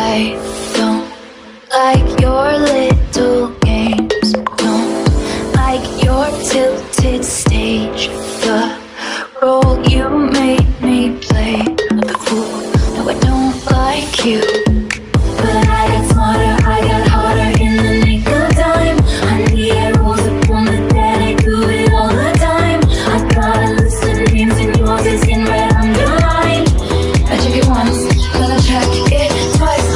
I don't like your little games. Don't like your tilted stage. The role you made me play. The fool. No, I don't like you. But I got smarter, I got harder in the nick of time. I need rules upon the dead, I do it all the time. I got a list of names and yours is in red underlined. I check it once, then I check it twice.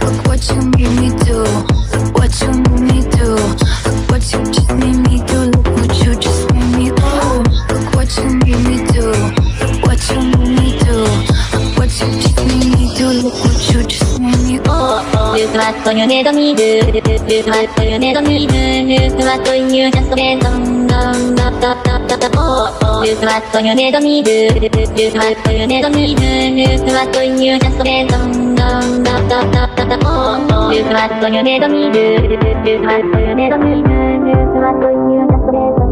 Look what you need me do. Look what you need me do. Look what you just made them. Look what you need me do. Look what you need me do. Look what you just made them. Look what you need me do. Look what you need me do. Look what you just made them. Look what you made me do. Look what you made me do. Look what you just made me do. Look what you just made me do. Look what you made me do. Look what you made me do. Look what you just made me do. Look what you just made me do. Look what you need me do. Look what you need me do. Look what you just made them. Look what you need me do. Look what you need me do. Look what you just made them. Look what you need me do. Look what you need me do. Look what you just made them.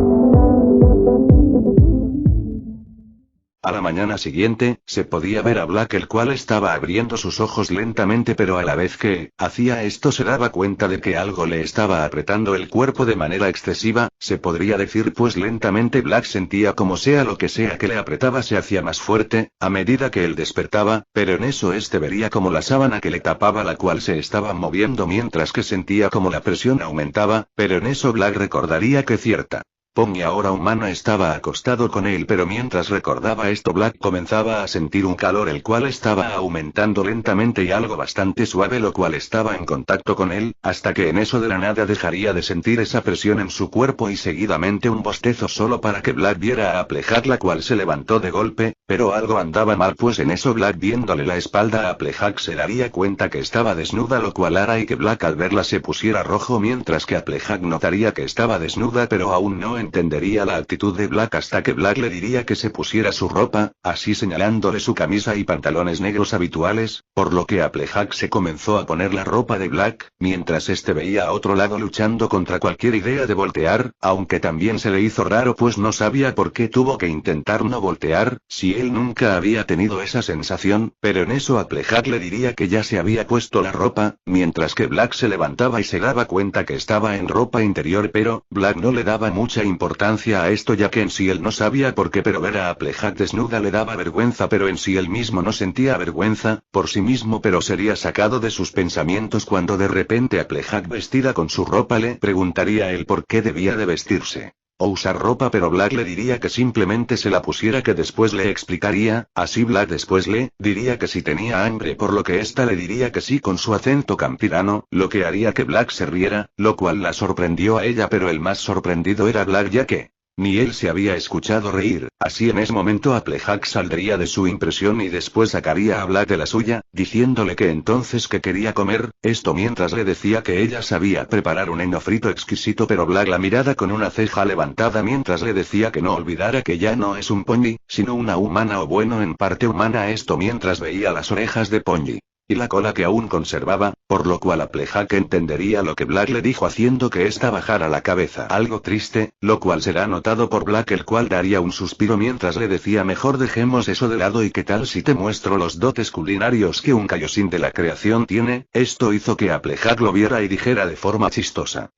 A la mañana siguiente, se podía ver a Black el cual estaba abriendo sus ojos lentamente, pero a la vez que hacía esto se daba cuenta de que algo le estaba apretando el cuerpo de manera excesiva, se podría decir, pues lentamente Black sentía como sea lo que sea que le apretaba se hacía más fuerte, a medida que él despertaba, pero en eso vería como la sábana que le tapaba la cual se estaba moviendo mientras que sentía como la presión aumentaba, pero en eso Black recordaría que cierta Pongy ahora humano estaba acostado con él, pero mientras recordaba esto Black comenzaba a sentir un calor el cual estaba aumentando lentamente y algo bastante suave lo cual estaba en contacto con él, hasta que en eso de la nada dejaría de sentir esa presión en su cuerpo y seguidamente un bostezo solo para que Black viera a Applejack la cual se levantó de golpe, pero algo andaba mal pues en eso Black viéndole la espalda a Applejack se daría cuenta que estaba desnuda lo cual hará y que Black al verla se pusiera rojo mientras que Applejack notaría que estaba desnuda pero aún no entendería la actitud de Black hasta que Black le diría que se pusiera su ropa, así señalándole su camisa y pantalones negros habituales, por lo que Applejack se comenzó a poner la ropa de Black, mientras este veía a otro lado luchando contra cualquier idea de voltear, aunque también se le hizo raro pues no sabía por qué tuvo que intentar no voltear, si él nunca había tenido esa sensación, pero en eso Applejack le diría que ya se había puesto la ropa, mientras que Black se levantaba y se daba cuenta que estaba en ropa interior pero, Black no le daba mucha importancia a esto ya que en sí él no sabía por qué pero ver a Applejack desnuda le daba vergüenza pero en sí él mismo no sentía vergüenza, por sí mismo pero sería sacado de sus pensamientos cuando de repente Applejack vestida con su ropa le preguntaría él por qué debía de vestirse o usar ropa pero Black le diría que simplemente se la pusiera que después le explicaría, así Black después le diría que si tenía hambre por lo que ésta le diría que sí con su acento campirano, lo que haría que Black se riera, lo cual la sorprendió a ella pero el más sorprendido era Black ya que ni él se había escuchado reír, así en ese momento Applejack saldría de su impresión y después sacaría a Black de la suya, diciéndole que entonces que quería comer, esto mientras le decía que ella sabía preparar un heno frito exquisito pero Black la mirada con una ceja levantada mientras le decía que no olvidara que ya no es un Pongy, sino una humana o bueno en parte humana esto mientras veía las orejas de Pongy y la cola que aún conservaba, por lo cual Applejack entendería lo que Black le dijo haciendo que ésta bajara la cabeza algo triste, lo cual será notado por Black el cual daría un suspiro mientras le decía mejor dejemos eso de lado y qué tal si te muestro los dotes culinarios que un Kaioshin de la creación tiene, esto hizo que Applejack lo viera y dijera de forma chistosa.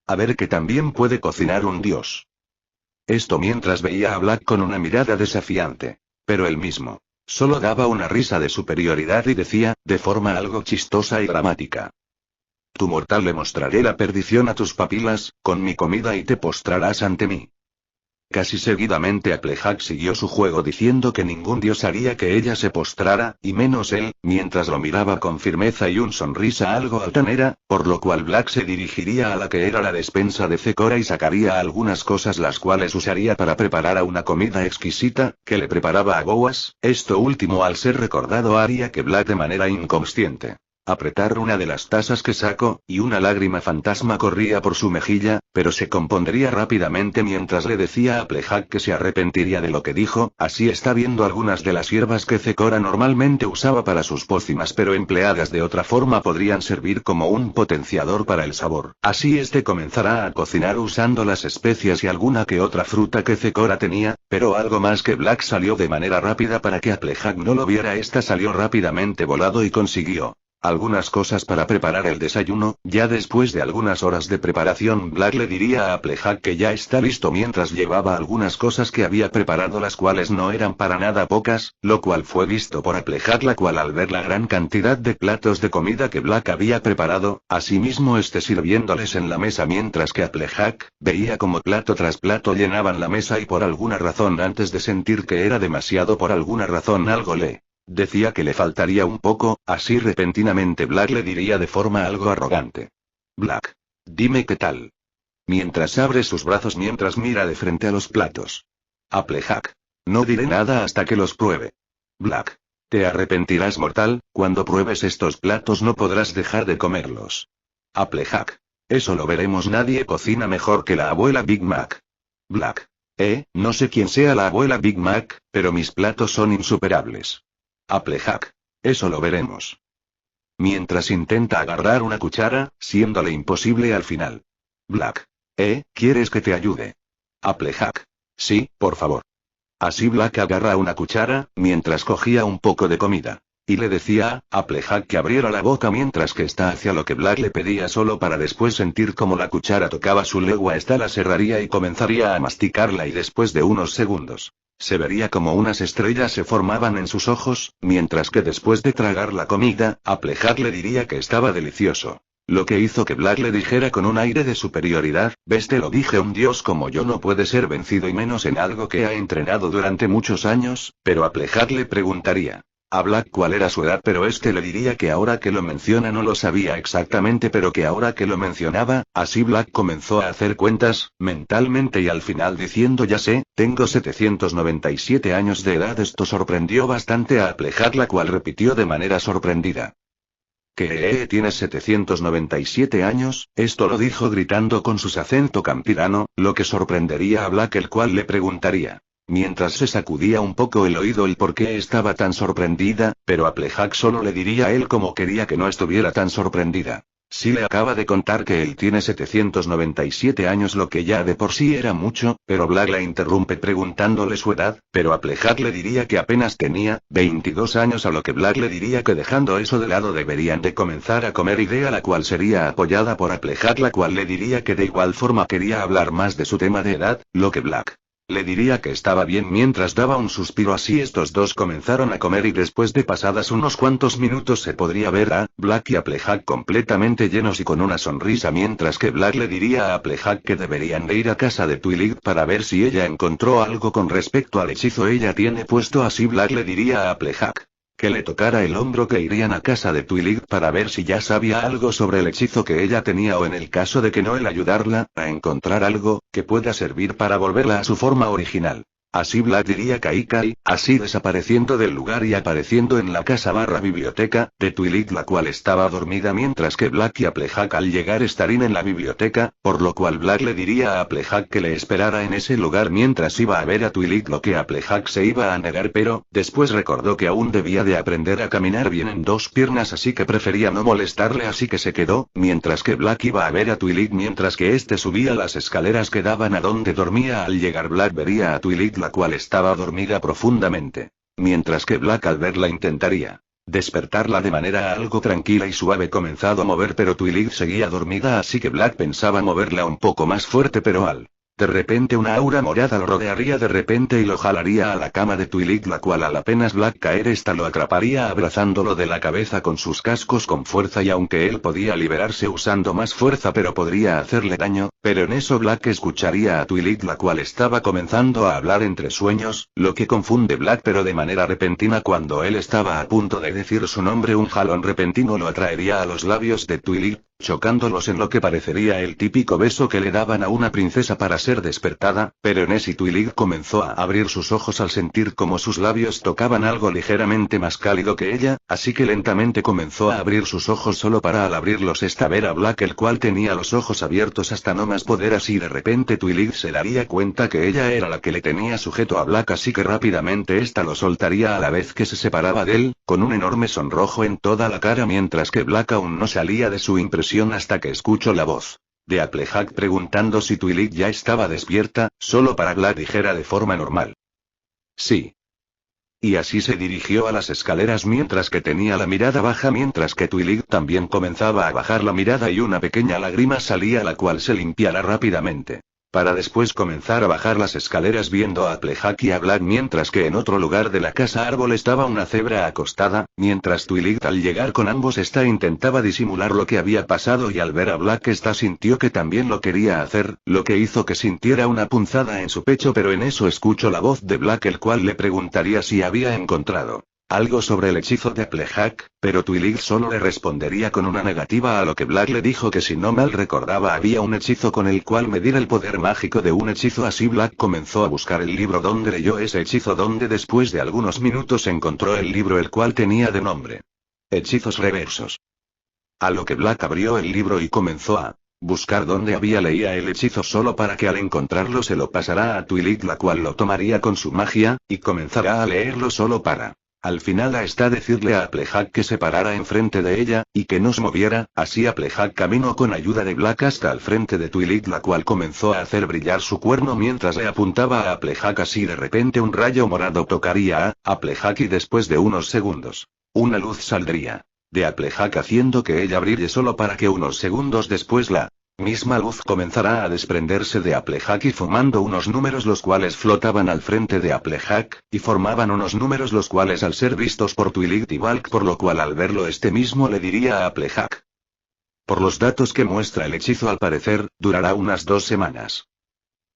A ver que también puede cocinar un dios. Esto mientras veía a Black con una mirada desafiante. Pero él mismo solo daba una risa de superioridad y decía, de forma algo chistosa y dramática. Tu mortal le mostraré la perdición a tus papilas, con mi comida y te postrarás ante mí. Casi seguidamente Applejack siguió su juego diciendo que ningún dios haría que ella se postrara, y menos él, mientras lo miraba con firmeza y una sonrisa algo altanera, por lo cual Black se dirigiría a la que era la despensa de Zecora y sacaría algunas cosas las cuales usaría para preparar a una comida exquisita, que le preparaba a Boas, esto último al ser recordado haría que Black de manera inconsciente apretar una de las tazas que sacó, y una lágrima fantasma corría por su mejilla, pero se compondría rápidamente mientras le decía a Applejack que se arrepentiría de lo que dijo. Así está viendo algunas de las hierbas que Zecora normalmente usaba para sus pócimas, pero empleadas de otra forma podrían servir como un potenciador para el sabor. Así comenzará a cocinar usando las especias y alguna que otra fruta que Zecora tenía, pero algo más que Black salió de manera rápida para que Applejack no lo viera. Salió rápidamente volado y consiguió algunas cosas para preparar el desayuno. Ya después de algunas horas de preparación, Black le diría a Applejack que ya está listo mientras llevaba algunas cosas que había preparado, las cuales no eran para nada pocas, lo cual fue visto por Applejack, la cual al ver la gran cantidad de platos de comida que Black había preparado, asimismo sirviéndoles en la mesa, mientras que Applejack veía como plato tras plato llenaban la mesa, y por alguna razón, antes de sentir que era demasiado, por alguna razón algo le decía que le faltaría un poco. Así repentinamente Black le diría de forma algo arrogante: Black, dime qué tal. Mientras abre sus brazos mientras mira de frente a los platos. Applejack: no diré nada hasta que los pruebe. Black: te arrepentirás mortal, cuando pruebes estos platos no podrás dejar de comerlos. Applejack: eso lo veremos, nadie cocina mejor que la abuela Big Mac. Black: no sé quién sea la abuela Big Mac, pero mis platos son insuperables. Applejack: eso lo veremos. Mientras intenta agarrar una cuchara, siéndole imposible al final. Black: ¿quieres que te ayude? Applejack: sí, por favor. Así Black agarra una cuchara, mientras cogía un poco de comida. Y le decía a Applejack que abriera la boca, mientras que hacia lo que Black le pedía, solo para después sentir como la cuchara tocaba su lengua. La cerraría y comenzaría a masticarla, y después de unos segundos se vería como unas estrellas se formaban en sus ojos, mientras que después de tragar la comida, Applejack le diría que estaba delicioso. Lo que hizo que Black le dijera con un aire de superioridad: ves, te lo dije, un dios como yo no puede ser vencido, y menos en algo que ha entrenado durante muchos años. Pero Applejack le preguntaría a Black cuál era su edad, pero le diría que ahora que lo menciona no lo sabía exactamente, pero que ahora que lo mencionaba. Así Black comenzó a hacer cuentas mentalmente, y al final diciendo: ya sé, tengo 797 años de edad. Esto sorprendió bastante a Applejack, la cual repitió de manera sorprendida: ¿qué? ¿Tienes 797 años? Esto lo dijo gritando con su acento campirano, lo que sorprendería a Black, el cual le preguntaría, mientras se sacudía un poco el oído, el por qué estaba tan sorprendida, pero Applejack solo le diría a él como quería que no estuviera tan sorprendida. Si le acaba de contar que él tiene 797 años, lo que ya de por sí era mucho, pero Black la interrumpe preguntándole su edad, pero Applejack le diría que apenas tenía 22 años, a lo que Black le diría que dejando eso de lado deberían de comenzar a comer, idea la cual sería apoyada por Applejack, la cual le diría que de igual forma quería hablar más de su tema de edad, lo que Black le diría que estaba bien mientras daba un suspiro. Así estos dos comenzaron a comer, y después de pasadas unos cuantos minutos se podría ver a Black y Applejack completamente llenos y con una sonrisa, mientras que Black le diría a Applejack que deberían de ir a casa de Twilight para ver si ella encontró algo con respecto al hechizo ella tiene puesto. Así Black le diría a Applejack que le tocara el hombro, que irían a casa de Twilight para ver si ya sabía algo sobre el hechizo que ella tenía, o en el caso de que no, el ayudarla a encontrar algo que pueda servir para volverla a su forma original. Así Black diría Kai, así desapareciendo del lugar y apareciendo en la casa biblioteca de Twilight, la cual estaba dormida, mientras que Black y Applejack al llegar estarían en la biblioteca, por lo cual Black le diría a Applejack que le esperara en ese lugar mientras iba a ver a Twilight, lo que Applejack se iba a negar, pero después recordó que aún debía de aprender a caminar bien en dos piernas, así que prefería no molestarle, así que se quedó, mientras que Black iba a ver a Twilight mientras que subía las escaleras que daban a donde dormía. Al llegar Black vería a Twilight, la cual estaba dormida profundamente, mientras que Black al verla intentaría despertarla de manera algo tranquila y suave, comenzado a mover, pero Twilight seguía dormida, así que Black pensaba moverla un poco más fuerte, pero de repente una aura morada lo rodearía de repente y lo jalaría a la cama de Twilight, la cual al apenas Black caer lo atraparía abrazándolo de la cabeza con sus cascos con fuerza, y aunque él podía liberarse usando más fuerza, pero podría hacerle daño, pero en eso Black escucharía a Twilight, la cual estaba comenzando a hablar entre sueños, lo que confunde Black, pero de manera repentina cuando él estaba a punto de decir su nombre, un jalón repentino lo atraería a los labios de Twilight, chocándolos en lo que parecería el típico beso que le daban a una princesa para ser despertada, pero Nessie Twilight comenzó a abrir sus ojos al sentir como sus labios tocaban algo ligeramente más cálido que ella, así que lentamente comenzó a abrir sus ojos solo para al abrirlos ver a Black, el cual tenía los ojos abiertos hasta no más poder. Así de repente Twilight se daría cuenta que ella era la que le tenía sujeto a Black, así que rápidamente esta lo soltaría a la vez que se separaba de él, con un enorme sonrojo en toda la cara, mientras que Black aún no salía de su impresión hasta que escuchó la voz de Applejack preguntando si Twilight ya estaba despierta, solo para Black dijera de forma normal: sí. Y así se dirigió a las escaleras mientras que tenía la mirada baja, mientras que Twilight también comenzaba a bajar la mirada y una pequeña lágrima salía, la cual se limpiara rápidamente, para después comenzar a bajar las escaleras viendo a Applejack y a Black, mientras que en otro lugar de la casa árbol estaba una cebra acostada, mientras Twilight al llegar con ambos intentaba disimular lo que había pasado y al ver a Black sintió que también lo quería hacer, lo que hizo que sintiera una punzada en su pecho, pero en eso escuchó la voz de Black, el cual le preguntaría si había encontrado algo sobre el hechizo de Applejack, pero Twilight solo le respondería con una negativa, a lo que Black le dijo que si no mal recordaba había un hechizo con el cual medir el poder mágico de un hechizo. Así Black comenzó a buscar el libro donde leyó ese hechizo, donde después de algunos minutos encontró el libro, el cual tenía de nombre Hechizos Reversos. A lo que Black abrió el libro y comenzó a buscar dónde había leía el hechizo, solo para que al encontrarlo se lo pasará a Twilight, la cual lo tomaría con su magia, y comenzará a leerlo solo para al final decirle a Applejack que se parara enfrente de ella, y que no se moviera. Así Applejack caminó con ayuda de Black hasta el frente de Twilight, la cual comenzó a hacer brillar su cuerno mientras le apuntaba a Applejack. Así de repente un rayo morado tocaría a Applejack y después de unos segundos, una luz saldría de Applejack haciendo que ella brille, solo para que unos segundos después la misma luz comenzará a desprenderse de Applejack y formando unos números, los cuales flotaban al frente de Applejack, y formaban unos números los cuales al ser vistos por Twilight y Black, por lo cual al verlo mismo le diría a Applejack: por los datos que muestra el hechizo al parecer, durará unas 2 semanas.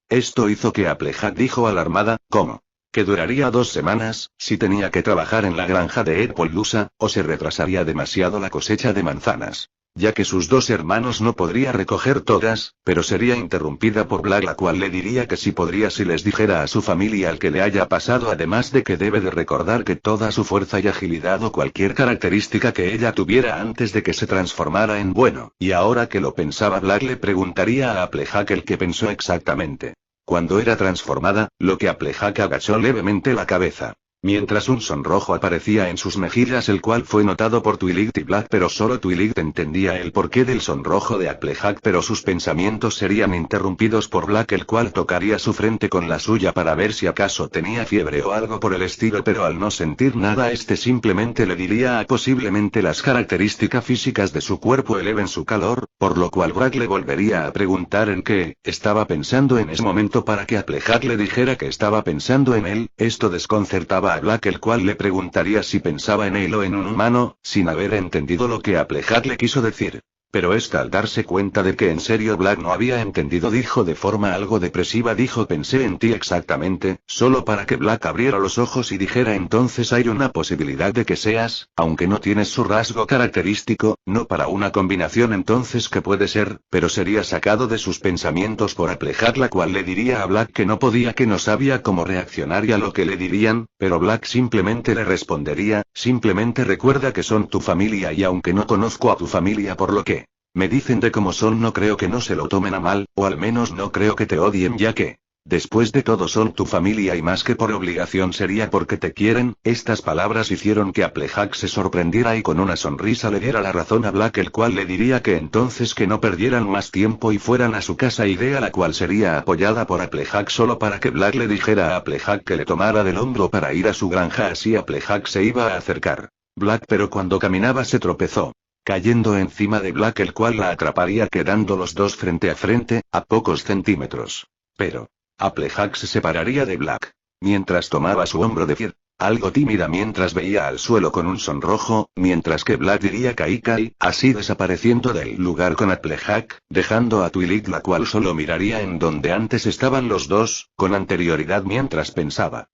Esto hizo que Applejack dijo alarmada: ¿cómo? ¿Que duraría 2 semanas, si tenía que trabajar en la granja de Edpollusa, o se retrasaría demasiado la cosecha de manzanas? Ya que sus 2 hermanos no podría recoger todas, pero sería interrumpida por Black, la cual le diría que sí podría si les dijera a su familia el que le haya pasado, además de que debe de recordar que toda su fuerza y agilidad o cualquier característica que ella tuviera antes de que se transformara en bueno. Y ahora que lo pensaba, Black le preguntaría a Applejack el que pensó exactamente cuando era transformada, lo que Applejack agachó levemente la cabeza, mientras un sonrojo aparecía en sus mejillas, el cual fue notado por Twilight y Black, pero solo Twilight entendía el porqué del sonrojo de Applejack, pero sus pensamientos serían interrumpidos por Black, el cual tocaría su frente con la suya para ver si acaso tenía fiebre o algo por el estilo, pero al no sentir nada simplemente le diría a posiblemente las características físicas de su cuerpo eleven su calor, por lo cual Black le volvería a preguntar en qué estaba pensando en ese momento para que Applejack le dijera que estaba pensando en él. Esto desconcertaba a Black, el cual le preguntaría si pensaba en él o en un humano, sin haber entendido lo que Applejack le quiso decir. Pero al darse cuenta de que en serio Black no había entendido, dijo de forma algo depresiva: pensé en ti exactamente, solo para que Black abriera los ojos y dijera: entonces hay una posibilidad de que seas, aunque no tienes su rasgo característico, no para una combinación, entonces ¿qué puede ser? Pero sería sacado de sus pensamientos por Applejack, la cual le diría a Black que no podía, que no sabía cómo reaccionar y a lo que le dirían, pero Black simplemente le respondería: simplemente recuerda que son tu familia, y aunque no conozco a tu familia, por lo que me dicen de cómo son, no creo que no se lo tomen a mal, o al menos no creo que te odien, ya que después de todo son tu familia y más que por obligación sería porque te quieren. Estas palabras hicieron que Applejack se sorprendiera y con una sonrisa le diera la razón a Black, el cual le diría que entonces que no perdieran más tiempo y fueran a su casa, idea la cual sería apoyada por Applejack solo para que Black le dijera a Applejack que le tomara del hombro para ir a su granja. Así Applejack se iba a acercar Black, pero cuando caminaba se tropezó, cayendo encima de Black, el cual la atraparía, quedando los dos frente a frente, a pocos centímetros. Pero Applejack se separaría de Black, mientras tomaba su hombro de pie, algo tímida mientras veía al suelo con un sonrojo, mientras que Black diría Kai, así desapareciendo del lugar con Applejack, dejando a Twilight, la cual solo miraría en donde antes estaban los dos, con anterioridad mientras pensaba: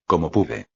¿cómo pude?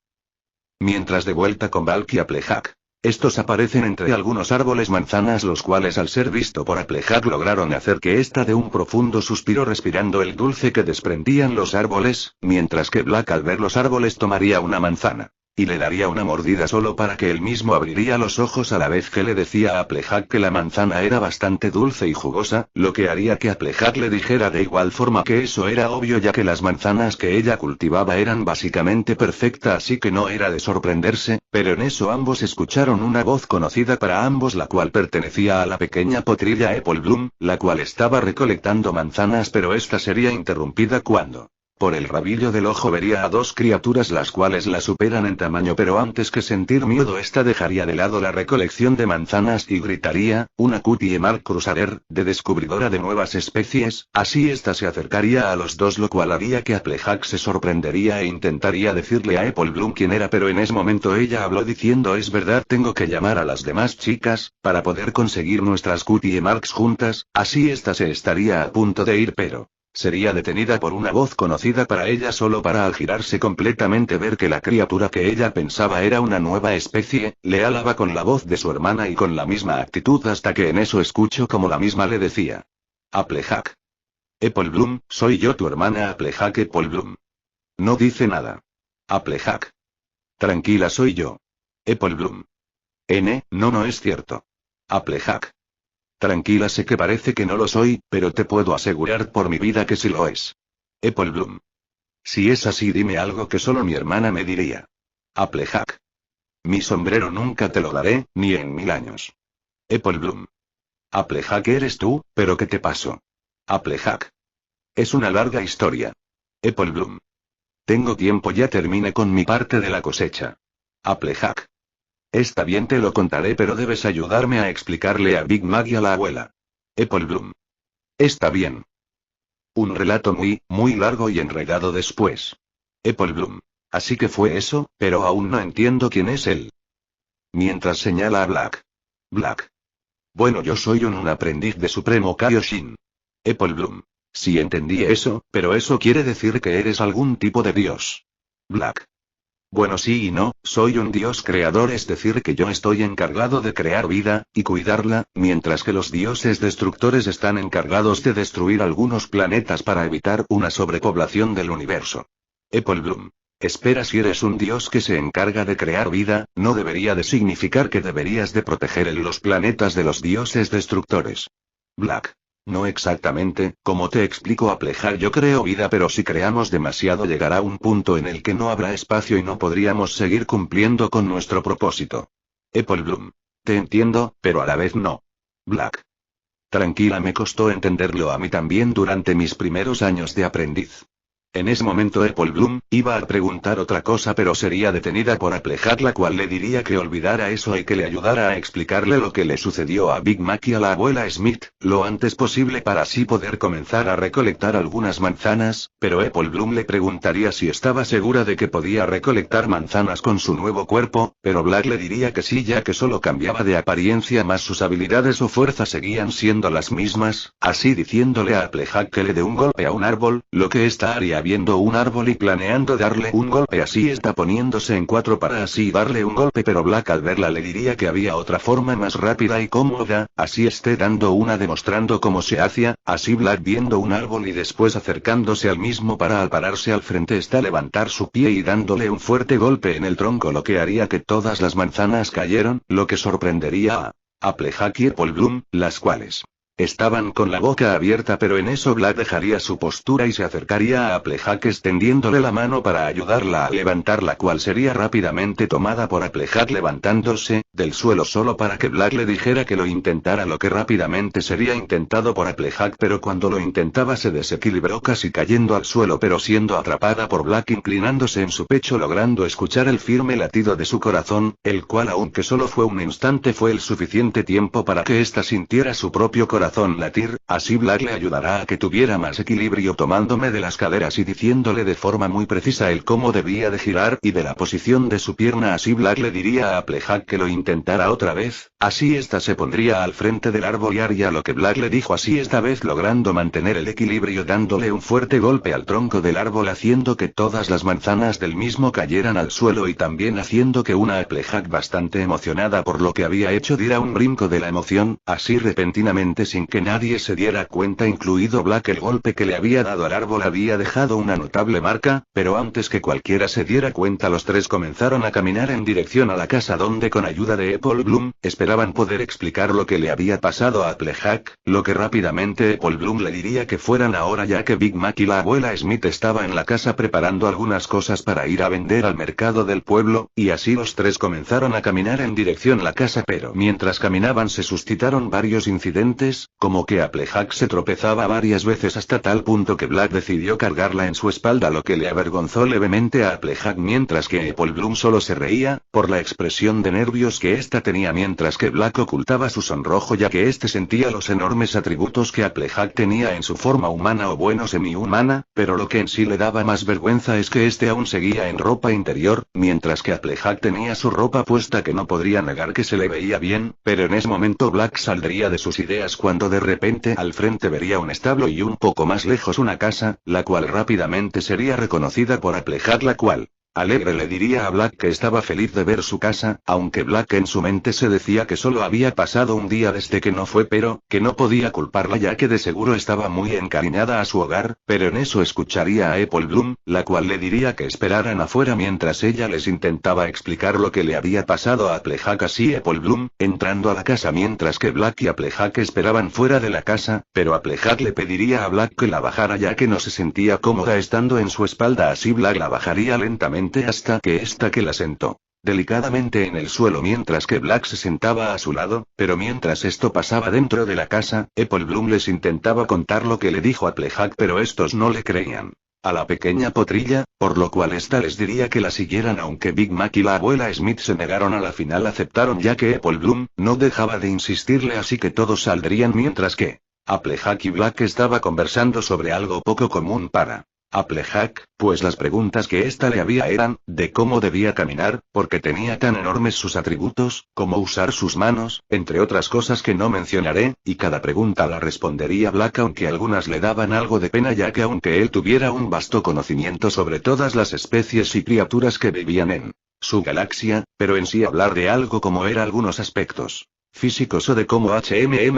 Mientras de vuelta con Black y Applejack Estos aparecen entre algunos árboles manzanas, los cuales al ser visto por Applejack lograron hacer que ésta de un profundo suspiro respirando el dulce que desprendían los árboles, mientras que Black al ver los árboles tomaría una manzana. Y le daría una mordida solo para que él mismo abriría los ojos a la vez que le decía a Applejack que la manzana era bastante dulce y jugosa, lo que haría que Applejack le dijera de igual forma que eso era obvio ya que las manzanas que ella cultivaba eran básicamente perfectas, así que no era de sorprenderse, pero en eso ambos escucharon una voz conocida para ambos, la cual pertenecía a la pequeña potrilla Apple Bloom, la cual estaba recolectando manzanas, pero esta sería interrumpida cuando por el rabillo del ojo vería a dos criaturas las cuales la superan en tamaño, pero antes que sentir miedo esta dejaría de lado la recolección de manzanas y gritaría, una Cutie Mark Crusader, de descubridora de nuevas especies, así esta se acercaría a los dos, lo cual haría que Applejack se sorprendería e intentaría decirle a Apple Bloom quién era, pero en ese momento ella habló diciendo: es verdad, tengo que llamar a las demás chicas, para poder conseguir nuestras Cutie Marks juntas, así esta se estaría a punto de ir, pero sería detenida por una voz conocida para ella solo para al girarse completamente ver que la criatura que ella pensaba era una nueva especie, le alaba con la voz de su hermana y con la misma actitud hasta que en eso escuchó como la misma le decía: Applejack. Apple Bloom, soy yo tu hermana Applejack. Apple Bloom. No dice nada. Applejack. Tranquila, soy yo. Apple Bloom. No es cierto. Applejack. Tranquila, sé que parece que no lo soy, pero te puedo asegurar por mi vida que sí lo es. Apple Bloom. Si es así, dime algo que solo mi hermana me diría. Applejack. Mi sombrero nunca te lo daré, ni en 1000 años. Apple Bloom. Applejack, eres tú, pero ¿qué te pasó? Applejack. Es una larga historia. Apple Bloom. Tengo tiempo, ya terminé con mi parte de la cosecha. Applejack. Está bien, te lo contaré, pero debes ayudarme a explicarle a Big Mac y a la abuela. Apple Bloom. Está bien. Un relato muy largo y enredado después. Apple Bloom. Así que fue eso, pero aún no entiendo quién es él. Mientras señala a Black. Black. Bueno, yo soy un aprendiz de Supremo Kaioshin. Apple Bloom. Sí, entendí eso, pero eso quiere decir que eres algún tipo de dios. Black. Bueno, sí y no, soy un dios creador, es decir que yo estoy encargado de crear vida, y cuidarla, mientras que los dioses destructores están encargados de destruir algunos planetas para evitar una sobrepoblación del universo. Apple Bloom. Espera, si eres un dios que se encarga de crear vida, no debería de significar que deberías de proteger los planetas de los dioses destructores. Black. No exactamente, como te explico Applejack, yo creo vida, pero si creamos demasiado llegará un punto en el que no habrá espacio y no podríamos seguir cumpliendo con nuestro propósito. Apple Bloom. Te entiendo, pero a la vez no. Black. Tranquila, me costó entenderlo a mí también durante mis primeros años de aprendiz. En ese momento Apple Bloom iba a preguntar otra cosa, pero sería detenida por Applejack, la cual le diría que olvidara eso y que le ayudara a explicarle lo que le sucedió a Big Mac y a la abuela Smith, lo antes posible para así poder comenzar a recolectar algunas manzanas, pero Apple Bloom le preguntaría si estaba segura de que podía recolectar manzanas con su nuevo cuerpo, pero Black le diría que sí, ya que solo cambiaba de apariencia, más sus habilidades o fuerza seguían siendo las mismas, así diciéndole a Applejack que le dé un golpe a un árbol, lo que esta haría viendo un árbol y planeando darle un golpe, así está poniéndose en 4 para así darle un golpe, pero Black al verla le diría que había otra forma más rápida y cómoda, así esté dando una demostrando cómo se hacía, así Black viendo un árbol y después acercándose al mismo para al pararse al frente está levantar su pie y dándole un fuerte golpe en el tronco, lo que haría que todas las manzanas cayeron, lo que sorprendería a Applejack y Apple Bloom, las cuales estaban con la boca abierta, pero en eso Black dejaría su postura y se acercaría a Applejack extendiéndole la mano para ayudarla a levantar, la cual sería rápidamente tomada por Applejack levantándose del suelo solo para que Black le dijera que lo intentara, lo que rápidamente sería intentado por Applejack, pero cuando lo intentaba se desequilibró casi cayendo al suelo, pero siendo atrapada por Black inclinándose en su pecho, logrando escuchar el firme latido de su corazón, el cual aunque solo fue un instante fue el suficiente tiempo para que ésta sintiera su propio corazón corazón latir, así Black le ayudará a que tuviera más equilibrio tomándome de las caderas y diciéndole de forma muy precisa el cómo debía de girar y de la posición de su pierna, así Black le diría a Applejack que lo intentara otra vez, así esta se pondría al frente del árbol y haría lo que Black le dijo, así esta vez logrando mantener el equilibrio dándole un fuerte golpe al tronco del árbol haciendo que todas las manzanas del mismo cayeran al suelo y también haciendo que una Applejack bastante emocionada por lo que había hecho diera un brinco de la emoción, así repentinamente sin que nadie se diera cuenta incluido Black. El golpe que le había dado al árbol había dejado una notable marca, pero antes que cualquiera se diera cuenta los tres comenzaron a caminar en dirección a la casa donde con ayuda de Apple Bloom, esperaban poder explicar lo que le había pasado a Applejack, lo que rápidamente Apple Bloom le diría que fueran ahora ya que Big Mac y la abuela Smith estaba en la casa preparando algunas cosas para ir a vender al mercado del pueblo, y así los tres comenzaron a caminar en dirección a la casa, pero mientras caminaban se suscitaron varios incidentes, como que Applejack se tropezaba varias veces hasta tal punto que Black decidió cargarla en su espalda, lo que le avergonzó levemente a Applejack, mientras que Apple Bloom solo se reía, por la expresión de nervios que ésta tenía, mientras que Black ocultaba su sonrojo ya que éste sentía los enormes atributos que Applejack tenía en su forma humana o bueno semi-humana, pero lo que en sí le daba más vergüenza es que éste aún seguía en ropa interior, mientras que Applejack tenía su ropa puesta que no podría negar que se le veía bien, pero en ese momento Black saldría de sus ideas cuando de repente al frente vería un establo y un poco más lejos una casa, la cual rápidamente sería reconocida por Applejack, la cual alegre le diría a Black que estaba feliz de ver su casa, aunque Black en su mente se decía que solo había pasado un día desde que no fue, pero que no podía culparla ya que de seguro estaba muy encariñada a su hogar, pero en eso escucharía a Apple Bloom, la cual le diría que esperaran afuera mientras ella les intentaba explicar lo que le había pasado a Applejack, así Apple Bloom, entrando a la casa mientras que Black y Applejack esperaban fuera de la casa, pero Applejack le pediría a Black que la bajara ya que no se sentía cómoda estando en su espalda, así Black la bajaría lentamente hasta que esta que la sentó delicadamente en el suelo mientras que Black se sentaba a su lado, pero mientras esto pasaba dentro de la casa, Apple Bloom les intentaba contar lo que le dijo a Applejack, pero estos no le creían a la pequeña potrilla, por lo cual esta les diría que la siguieran, aunque Big Mac y la abuela Smith se negaron. A la final aceptaron ya que Apple Bloom no dejaba de insistirle, así que todos saldrían mientras que Applejack y Black estaba conversando sobre algo poco común para Applejack, pues las preguntas que ésta le había eran, de cómo debía caminar, porque tenía tan enormes sus atributos, cómo usar sus manos, entre otras cosas que no mencionaré, y cada pregunta la respondería Black, aunque algunas le daban algo de pena ya que aunque él tuviera un vasto conocimiento sobre todas las especies y criaturas que vivían en su galaxia, pero en sí hablar de algo como era algunos aspectos físicos o de cómo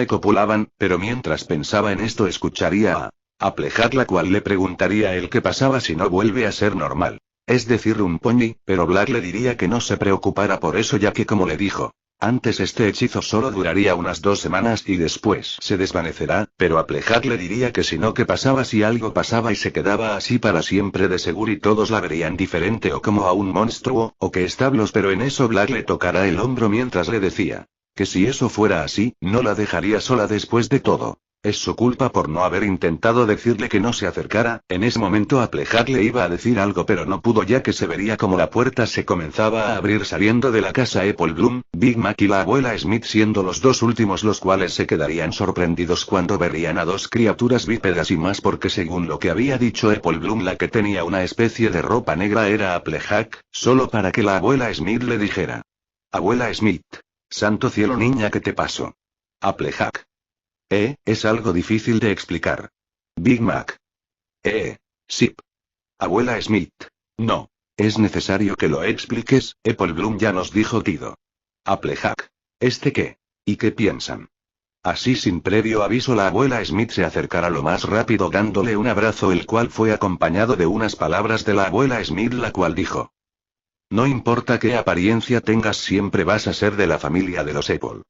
copulaban, pero mientras pensaba en esto escucharía a Applejack, la cual le preguntaría el qué pasaba si no vuelve a ser normal. Es decir, un pony, pero Black le diría que no se preocupara por eso ya que como le dijo antes este hechizo solo duraría unas 2 semanas y después se desvanecerá, pero Applejack le diría que si no, qué pasaba si algo pasaba y se quedaba así para siempre de seguro y todos la verían diferente o como a un monstruo, o que establos, pero en eso Black le tocará el hombro mientras le decía que si eso fuera así, no la dejaría sola después de todo. Es su culpa por no haber intentado decirle que no se acercara. En ese momento Applejack le iba a decir algo pero no pudo ya que se vería como la puerta se comenzaba a abrir saliendo de la casa Apple Bloom, Big Mac y la abuela Smith siendo los dos últimos los cuales se quedarían sorprendidos cuando verían a dos criaturas bípedas y más porque según lo que había dicho Apple Bloom la que tenía una especie de ropa negra era Applejack, solo para que la abuela Smith le dijera: Abuela Smith. Santo cielo niña, ¿qué te pasó? Applejack. Es algo difícil de explicar. Big Mac. Sí. Abuela Smith. No. Es necesario que lo expliques, Apple Bloom ya nos dijo Tido. Applejack. ¿Este qué? ¿Y qué piensan? Así sin previo aviso la abuela Smith se acercará lo más rápido dándole un abrazo el cual fue acompañado de unas palabras de la abuela Smith la cual dijo: No importa qué apariencia tengas siempre vas a ser de la familia de los Apple.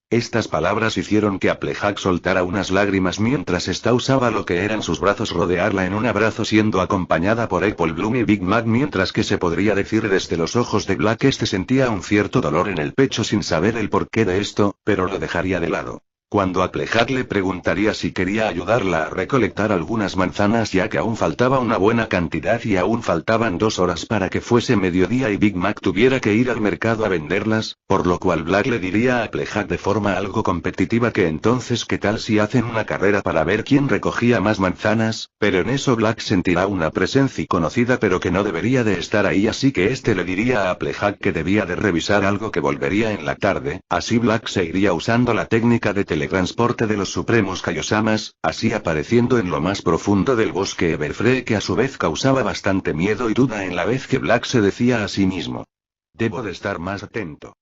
Estas palabras hicieron que Applejack soltara unas lágrimas mientras esta usaba lo que eran sus brazos rodearla en un abrazo siendo acompañada por Apple Bloom y Big Mac mientras que se podría decir desde los ojos de Black este sentía un cierto dolor en el pecho sin saber el porqué de esto, pero lo dejaría de lado. Cuando Applejack le preguntaría si quería ayudarla a recolectar algunas manzanas ya que aún faltaba una buena cantidad y aún faltaban 2 horas para que fuese mediodía y Big Mac tuviera que ir al mercado a venderlas, por lo cual Black le diría a Applejack de forma algo competitiva que entonces qué tal si hacen una carrera para ver quién recogía más manzanas, pero en eso Black sentirá una presencia conocida pero que no debería de estar ahí, así que este le diría a Applejack que debía de revisar algo que volvería en la tarde, así Black seguiría usando la técnica de teletransporte de los supremos Kaiosamas, así apareciendo en lo más profundo del bosque Everfree, que a su vez causaba bastante miedo y duda en la vez que Black se decía a sí mismo: debo de estar más atento.